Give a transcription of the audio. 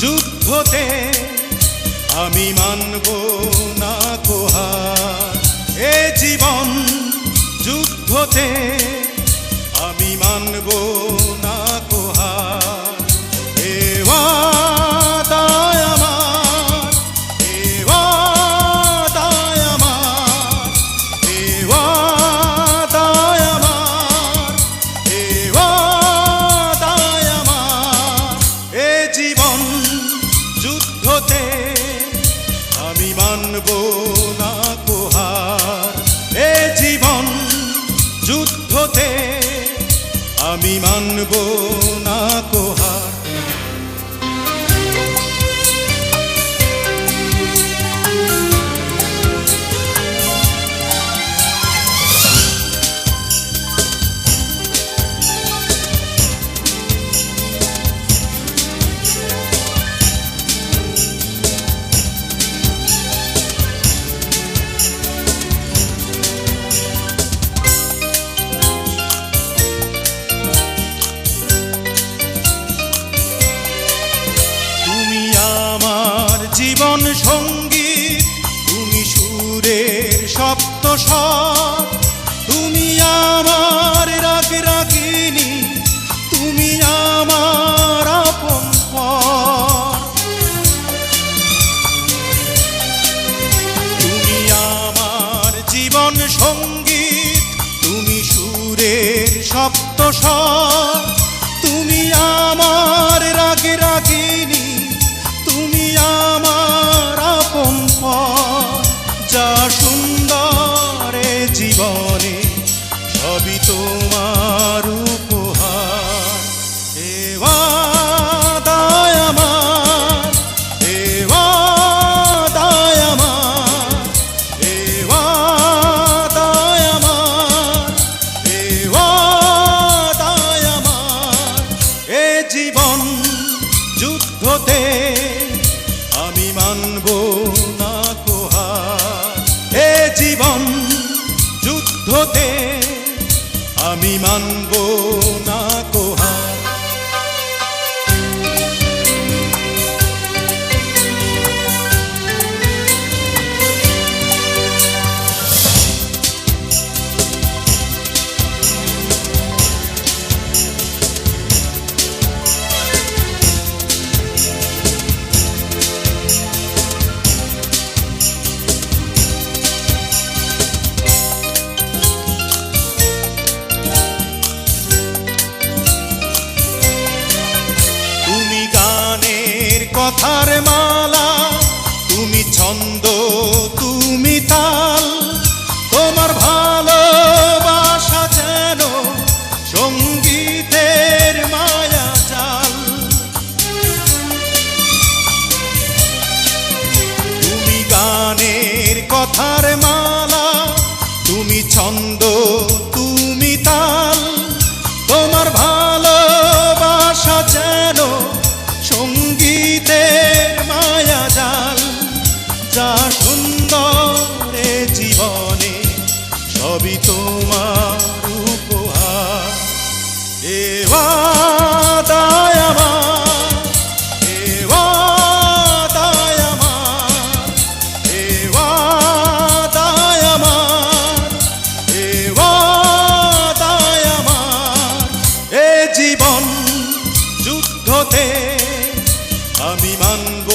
যুদ্ধতে আমি মানব না কো হার। এ জীবন যুদ্ধতে আমি মানব না কো হার। এ ওয়াদায় আমার, এ ওয়াদায় আমার, এ ওয়াদায় আমার, এ ওয়াদায় আমার। এ জীবন যুদ্ধতে আমি মানব না কো হার। এ জীবন যুদ্ধতে আমি মানব না কো হার। জীবন সঙ্গীত তুমি সুরের সপ্ত স্বর। তুমি আমার রাগ রাগিনী, তুমি আমার আপন পর। তুমি আমার জীবন সঙ্গীত তুমি সুরের সপ্ত স্বর। তুমি আমার রাগ রাগিনী, তুমি আমার আপন পর। যা সুন্দর এ জীবনে সবই তোমার উপহার। এ ওয়াদায় আমার, এ ওয়াদায় আমার, এ ওয়াদায় আমার, এ ওয়াদায় আমার। এ জীবন যুদ্ধতে আমি মানব না কো হার। এ জীবন যুদ্ধতে আমি মানব না কো হার। কথার মালা, তুমি ছন্দ, তুমি তাল। তোমার ভালোবাসা যেন সঙ্গীতের মায়া জাল। তুমি গানের কথার মালা, তুমি ছন্দ, তুমি তাল। তোমার ভালোবাসা যেন সঙ্গীতের মায়া জাল। যা সুন্দর এ জীবনে সবই তোমার উপহার। এ ওয়াদায় আমার, এ ওয়াদায় আমার, এ ওয়াদায় আমার, এ ওয়াদায় আমার। এ জীবন যুদ্ধতে আমি মানব